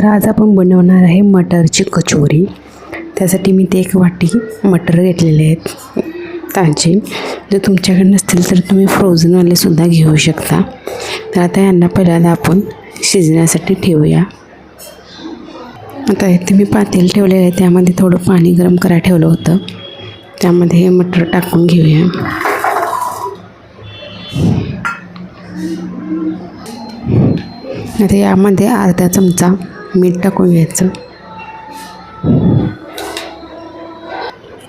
आज आपण बनवणार आहे मटरची कचोरी। त्यासाठी मी ते 1 वाटी मटर घेतलेले आहेत ताजे। जर तुमच्याकडे नसतील तर तुम्ही फ्रोझनवाले सुद्धा घेऊ शकता। तर आता यांना पहिल्यांदा आपण शिजण्यासाठी ठेवूया। आता इथे मी पातेल ठेवलेलं आहे, त्यामध्ये थोडं पाणी गरम करायला ठेवलं होतं। त्यामध्ये हे मटर टाकून घेऊया। आता यामध्ये अर्धा चमचा मीठ टाकून घ्यायचं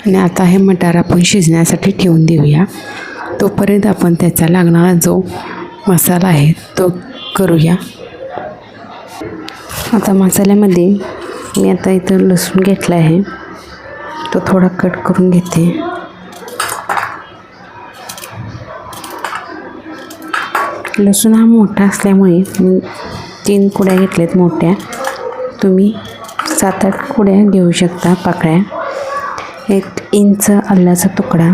आणि आता हे मटार आपण शिजण्यासाठी ठेवून देऊया। तोपर्यंत आपण त्याचा लागणारा जो मसाला आहे तो करूया। आता मसाल्यामध्ये मी आता इथं लसूण घेतला आहे, तो थोडा कट करून घेते। लसूण हा मोठा असल्यामुळे मी 3 कुड्या घेतल्यात मोठ्या। तुम्ही 7-8 कुड्या घेऊ शकता पाकळ्या। 1 इंच आल्याचा तुकडा,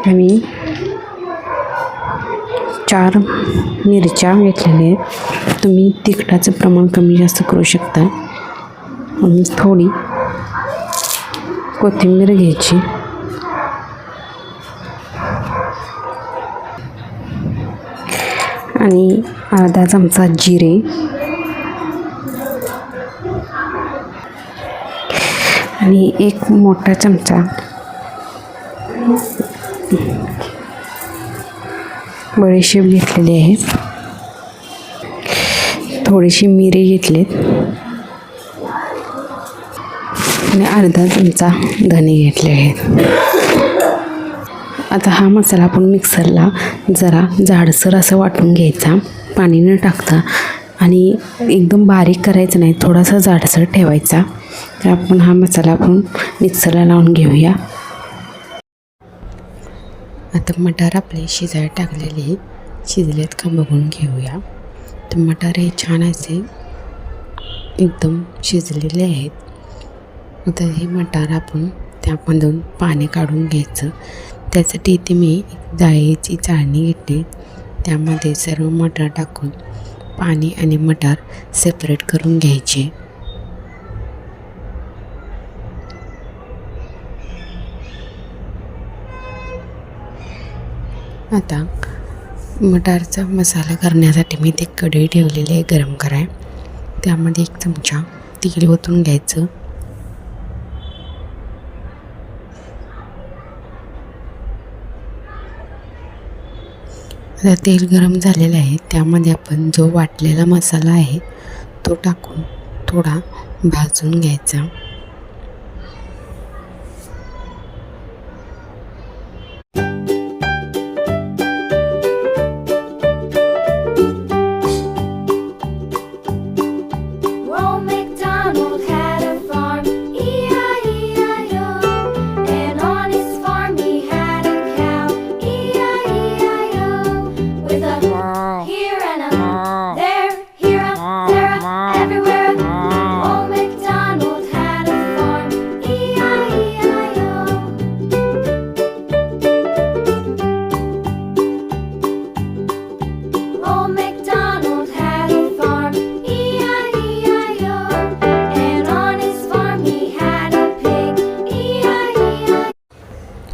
आणि 4 मिरच्या घेतलेल्या आहेत। तुम्ही तिखटाचं प्रमाण कमी जास्त करू शकता। आणि थोडी कोथिंबीर घ्यायची आणि अर्धा चमचा जिरे आणि 1 मोठा चमचा बडीशेप घेतलेली आहे। थोडीशी मिरी घेतलीत आणि अर्धा चमचा धने घेतले आहेत। आता हा मसाला आपण मिक्सरला जरा जाडसर असं वाटून घ्यायचा, पाणी न टाकता, आणि एकदम बारीक करायचं नाही, थोडासा जाडसर ठेवायचा। तर आपण हा मसाला आपण मिक्सरला लावून घेऊया। आता मटार आपले शिजायला टाकलेले शिजलेत का बघून घेऊया। तर मटार हे छान असे एकदम शिजलेले आहेत। आता हे मटार आपण त्यामधून पाणी काढून घ्यायचं। त्यासाठी इथे मी जाळीची चाळणी घेतली, त्यामध्ये सर्व मटार टाकून पाणी आणि मटार सेपरेट करून घ्यायचे। आता मटारचा मसाला करण्यासाठी मी ते कढई ठेवलेली आहे गरम कराय। त्यामध्ये 1 चमचा तेल ओतून घ्यायचं। आता तेल गरम झालेलं आहे, त्यामध्ये आपण जो वाटलेला मसाला आहे तो टाकून थोडा भाजून घ्यायचा।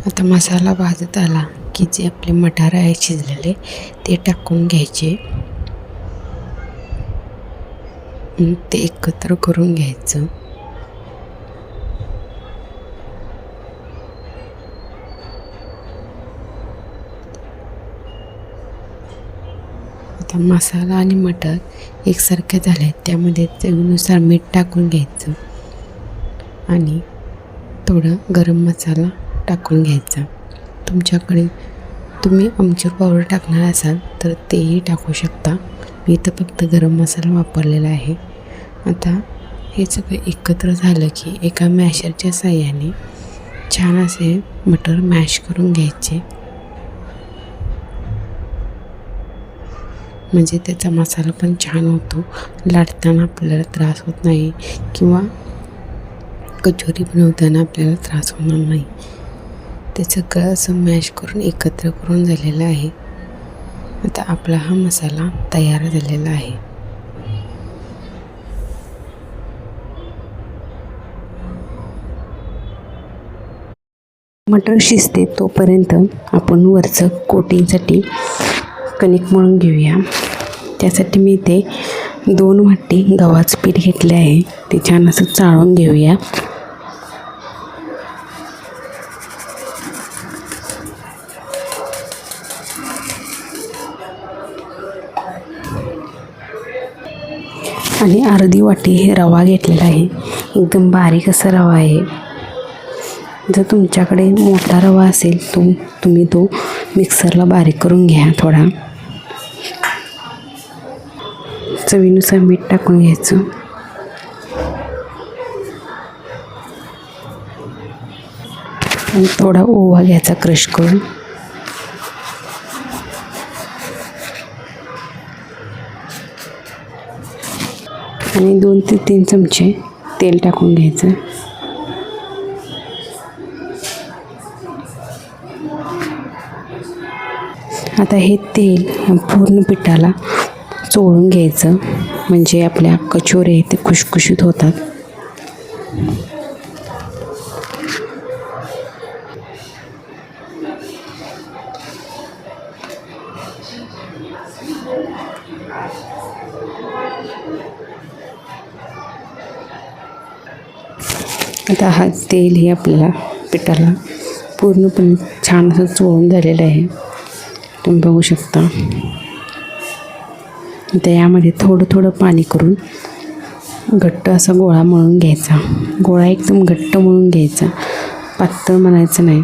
आता मसाला भाजत आला की जे आपले मटार आहे शिजलेले ते टाकून घ्यायचे, ते एकत्र करून घ्यायचं। आता मसाला आणि मटर एकसारखे झाले, त्यामध्ये चवीनुसार मीठ टाकून घ्यायचं आणि थोडं गरम मसाला टाकून घ्यायचा। तुमच्याकडे तुम्ही आमचूर पावडर टाकणार असाल तर तेही टाकू शकता। मी इथं फक्त गरम मसाला वापरलेला आहे। आता हे सगळं एकत्र झालं की एका मॅशरच्या साहाय्याने छान असे मटर मॅश करून घ्यायचे, म्हणजे त्याचा मसाला पण छान होतो। लाटताना आपल्याला त्रास होत नाही किंवा कचोरी बनवताना आपल्याला त्रास होणार नाही. ते सगळं असं मॅश करून एकत्र करून झालेलं आहे. आता आपला हा मसाला तयार झालेला आहे. मटर शिजते तोपर्यंत आपण वरचं कोटिंगसाठी कणिक मळून घेऊया. त्यासाठी मी इथे 2 वाटी गव्हाचं पीठ घेतले आहे. ते छान असं चाळून घेऊया. आणि अर्धी वाटी हे रवा घेतलेला आहे. एकदम बारीक असा रवा आहे. जर तुमच्याकडे मोठा रवा असेल तुम्ही तो मिक्सरला बारीक करून घ्या. थोडा चवीनुसार मीठ टाकून घ्यायचं. आणि थोडा ओवा घ्यायचा क्रश करून. आणि 2 ते 3 चमचे तेल टाकून घ्यायचं. आता हे तेल पूर्ण पिठाला चोळून घ्यायचं, म्हणजे आपल्या कचोऱ्या ते खुशखुशीत होतात. आता हा तेल हे आपल्याला पिठाला पूर्णपणे छान असं चोळून झालेलं आहे. तुम्ही बघू शकता. आता यामध्ये थोडं थोडं पाणी करून घट्ट असा गोळा मळून घ्यायचा. गोळा एकदम घट्ट मळून घ्यायचा, पातळ मळायचं नाही.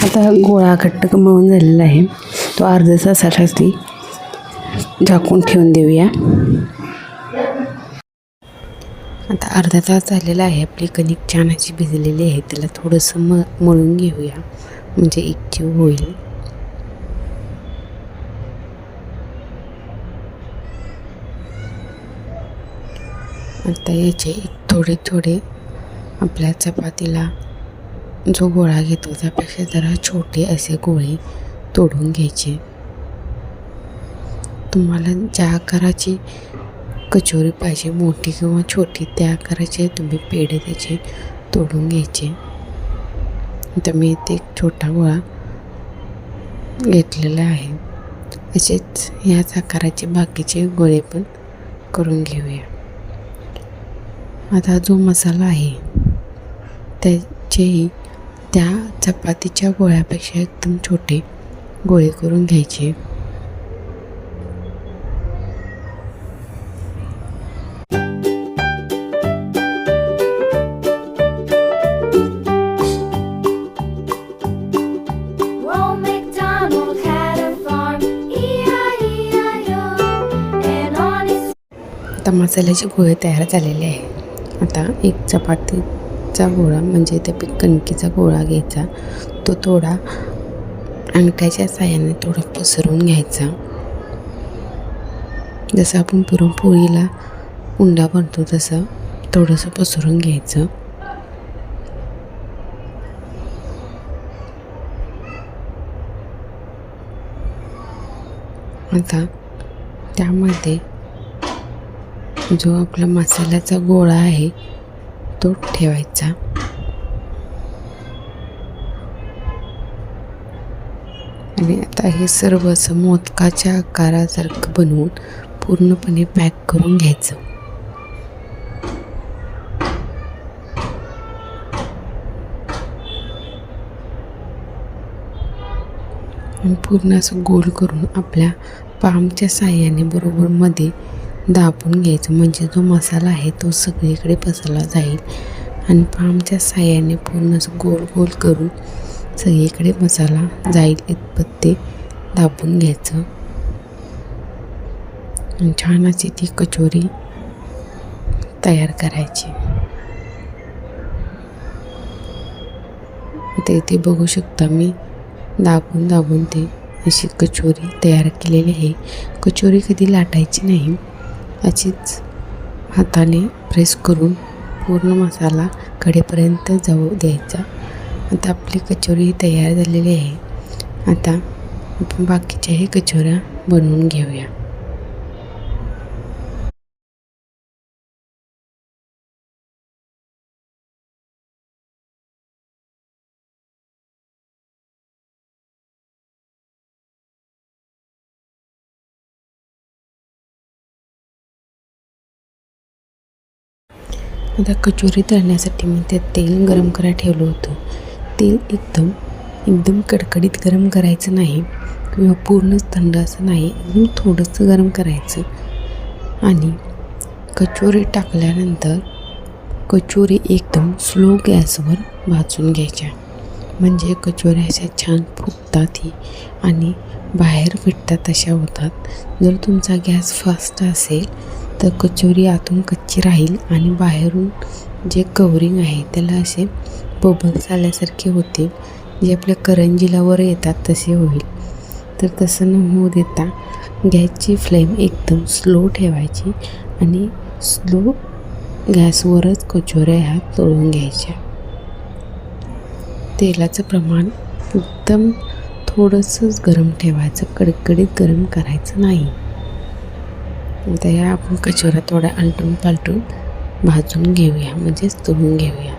आता गोळा घट्ट मळून झालेला आहे. तो अर्ध्या तासासाठी झाकून ठेवून देऊया. आता अर्धा तास झालेला आहे. आपली कणिक छान अशी भिजलेली आहे. त्याला थोडंसं मळून घेऊया, म्हणजे एकजीव होईल. आता याचे थोडे थोडे आपल्या चपातीला जो गोळा घेतो त्यापेक्षा जरा छोटे असे गोळे तोडून घ्यायचे. तुम्हाला ज्या आकाराची कचोरी पाहिजे, मोठी किंवा छोटी, त्या आकाराचे तुम्ही पेढे त्याचे तोडून घ्यायचे. आता मी इथे एक छोटा गोळा घेतलेला आहे. असेच ह्याच आकाराचे बाकीचे गोळे पण करून घेऊया. आता जो मसाला आहे त्याचेही त्या चपातीच्या गोळ्यापेक्षा एकदम छोटे गोळे करून घ्यायचे. आता मसाल्याचे गोळे तयार झालेले आहे. आता एक चपातीचा गोळा, म्हणजे त्या कणकीचा गोळा घ्यायचा. तो थोडा अंगठ्याच्या साहाय्याने थोडा पसरवून घ्यायचा. जसं आपण पुरणपोळीला उंडा बनतो तसं थोडंसं पसरून घ्यायचं. आता त्यामध्ये जो आपला मसाल्याचा गोळा आहे तो ठेवायचा. आणि आता हे सर्व असं मोदकाच्या आकारासारखं बनवून पूर्णपणे पॅक करून घ्यायचं. आणि पूर्ण असं गोल करून आपल्या पामच्या साहाय्याने बरोबर मध्ये दाबून घ्यायचं, म्हणजे जो मसाला आहे तो सगळीकडे पसरला जाईल. आणि पामच्या साहाय्याने पूर्ण असं गोल गोल करून सगळीकडे मसाला जाईल इतपत ते दाबून घ्यायचं. आणि छान अशी ती कचोरी तयार करायची. आता इथे बघू शकता मी दाबून दाबून ते अशी कचोरी तयार केलेली आहे. कचोरी कधी लाटायची नाही, अशीच हाताने प्रेस करून पूर्ण मसाला कडेपर्यंत जाऊ द्यायचा. आता आपली कचोरी तयार झालेली आहे. आता आपण बाकीच्याही कचोऱ्या बनवून घेऊया. आता कचोरी तळण्यासाठी मी त्यात तेल गरम करायला ठेवलं होतं. तेल एकदम कडकडीत गरम करायचं नाही किंवा पूर्णच थंड असं नाही, एकदम थोडंसं गरम करायचं. आणि कचोरी टाकल्यानंतर कचोरी एकदम स्लो गॅसवर भाजून घ्यायच्या, म्हणजे कचोऱ्या अशा छान फुगतात आणि बाहेर भेटतात अशा होतात. जर तुमचा गॅस फास्ट असेल तर कचोरी आतून कच्ची राहील आणि बाहेरून जे कवरिंग आहे त्याला असे बबल्स आल्यासारखे होतील, जे आपल्या करंजीला वर येतात तसे होईल. तर तसं न होऊ देता गॅसची फ्लेम एकदम स्लो ठेवायची आणि स्लो गॅसवरच कचोऱ्या ह्या तळून घ्यायच्या. तेलाचं प्रमाण एकदम थोडंसंच गरम ठेवायचं, कडकडीत गरम करायचं नाही. आता ह्या आपण कचोऱ्या थोड्या आलटून पालटून भाजून घेऊया, म्हणजेच तळून घेऊया.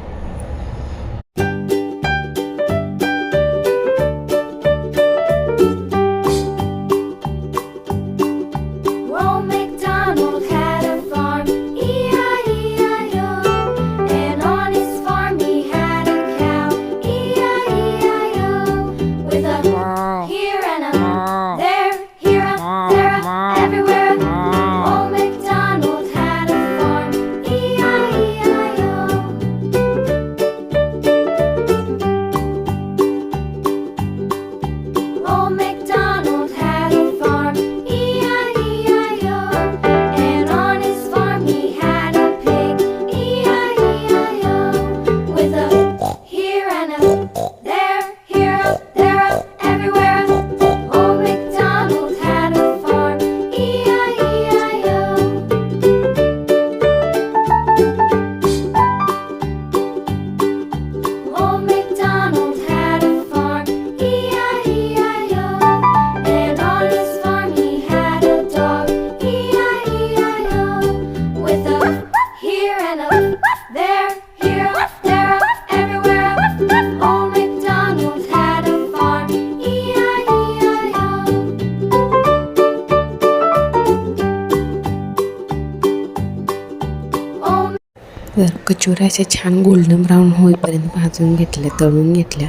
तर कचोऱ्या अशा छान गोल्डन ब्राऊन होईपर्यंत भाजून घेतल्या, तळून घेतल्या.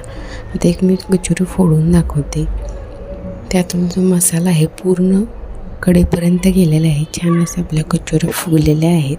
आता एक मी कचोरी फोडून दाखवते. त्यातून जो मसाला आहे पूर्ण कडेपर्यंत गेलेला आहे. छान असं आपल्या कचोऱ्या फुगलेल्या आहेत.